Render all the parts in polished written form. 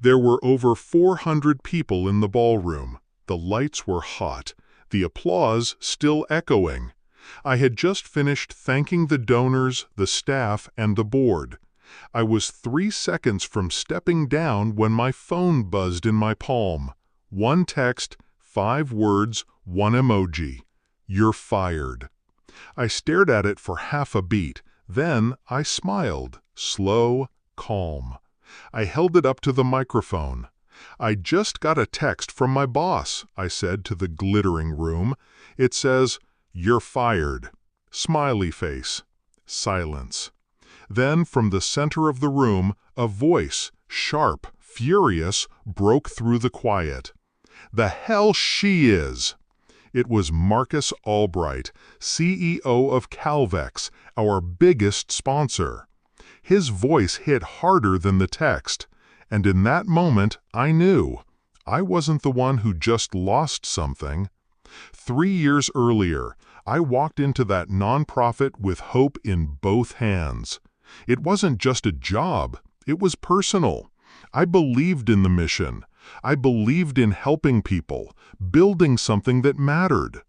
There were over 400 people in the ballroom. The lights were hot, the applause still echoing. I had just finished thanking the donors, the staff, and the board. I was 3 seconds from stepping down when my phone buzzed in my palm. 1 text, 5 words, 1 emoji. "You're fired." I stared at it for half a beat. Then I smiled, slow, calm. I held it up to the microphone. "I just got a text from my boss," I said to the glittering room. "It says, 'You're fired.'" Smiley face. Silence. Then from the center of the room, a voice, sharp, furious, broke through the quiet. "The hell she is!" It was Marcus Albright, CEO of Calvex, our biggest sponsor. His voice hit harder than the text, and in that moment I knew I wasn't the one who just lost something. 3 years earlier, I walked into that nonprofit with hope in both hands. It wasn't just a job, it was personal. I believed in the mission. I believed in helping people, building something that mattered.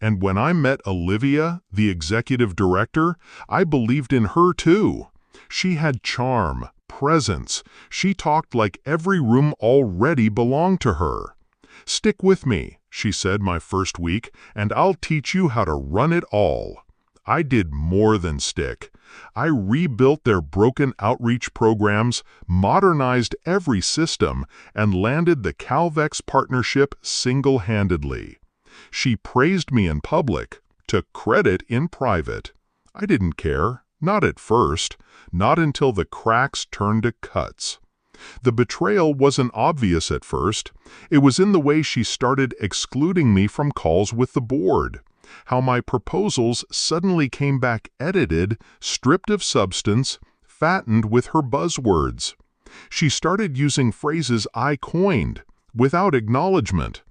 And when I met Olivia, the executive director, I believed in her too. She had charm, presence. She talked like every room already belonged to her. "Stick with me," she said my first week, "and I'll teach you how to run it all." I did more than stick. I rebuilt their broken outreach programs, modernized every system, and landed the Calvex partnership single-handedly. She praised me in public, took credit in private. I didn't care, not at first, not until the cracks turned to cuts. The betrayal wasn't obvious at first. It was in the way she started excluding me from calls with the board. How my proposals suddenly came back edited, stripped of substance, fattened with her buzzwords. She started using phrases I coined, without acknowledgement.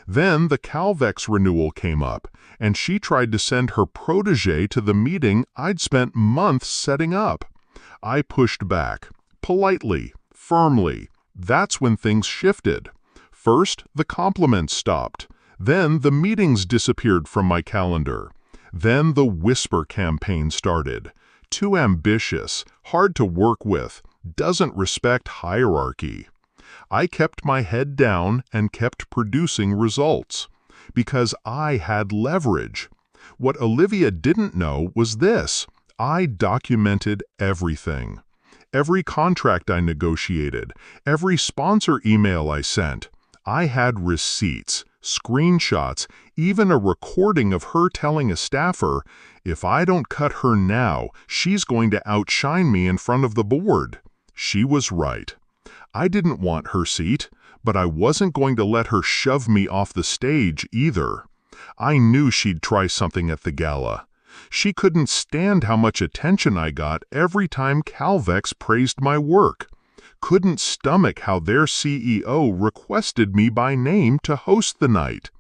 Then the Calvex renewal came up, and she tried to send her protege to the meeting I'd spent months setting up. I pushed back, politely, firmly. That's when things shifted. First, the compliments stopped. Then the meetings disappeared from my calendar. Then the whisper campaign started. Too ambitious, hard to work with, doesn't respect hierarchy. I kept my head down and kept producing results. Because I had leverage. What Olivia didn't know was this: I documented everything. Every contract I negotiated, every sponsor email I sent. I had receipts, screenshots, even a recording of her telling a staffer, "If I don't cut her now, she's going to outshine me in front of the board." She was right. I didn't want her seat, but I wasn't going to let her shove me off the stage either. I knew she'd try something at the gala. She couldn't stand how much attention I got every time Calvex praised my work. Couldn't stomach how their CEO requested me by name to host the night.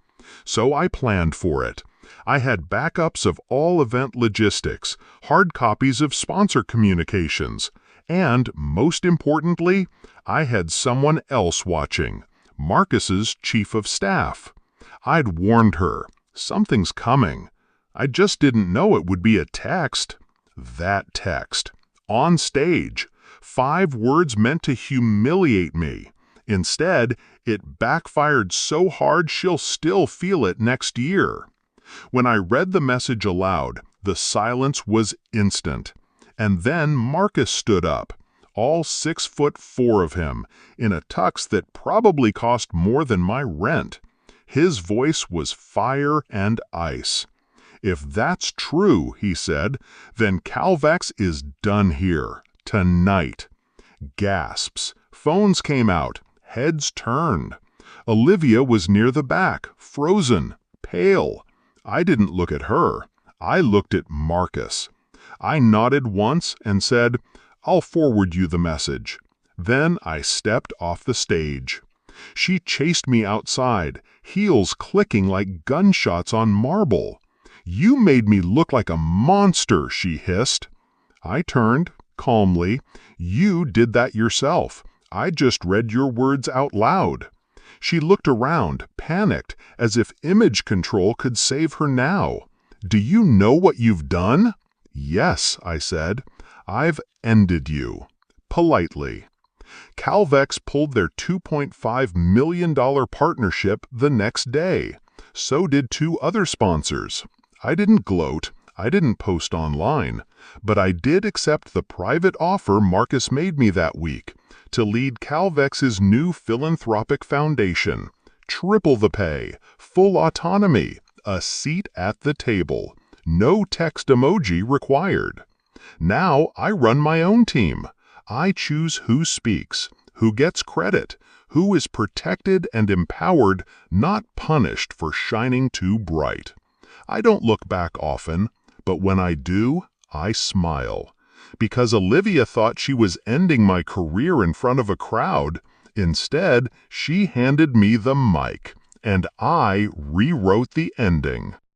So I planned for it. I had backups of all event logistics, hard copies of sponsor communications, and, most importantly, I had someone else watching, Marcus's chief of staff. I'd warned her, something's coming. I just didn't know it would be a text. That text. On stage. 5 words meant to humiliate me. Instead, it backfired so hard she'll still feel it next year. When I read the message aloud, the silence was instant. And then Marcus stood up, all 6'4" of him, in a tux that probably cost more than my rent. His voice was fire and ice. "If that's true," he said, "then Calvex is done here. Tonight." Gasps. Phones came out. Heads turned. Olivia was near the back, frozen, pale. I didn't look at her. I looked at Marcus. I nodded once and said, "I'll forward you the message." Then I stepped off the stage. She chased me outside, heels clicking like gunshots on marble. "You made me look like a monster," she hissed. I turned, calmly. "You did that yourself. I just read your words out loud. She looked around, panicked, as if image control could save her now. Do you know what you've done? Yes, I said. I've ended you. Politely. Calvex pulled their $2.5 million partnership the next day. So did two other sponsors. I didn't gloat. I didn't post online. But I did accept the private offer Marcus made me that week to lead Calvex's new philanthropic foundation. Triple the pay, full autonomy, a seat at the table. No text emoji required. Now I run my own team. I choose who speaks, who gets credit, who is protected and empowered, not punished for shining too bright. I don't look back often, but when I do, I smile. Because Olivia thought she was ending my career in front of a crowd. Instead, she handed me the mic, and I rewrote the ending.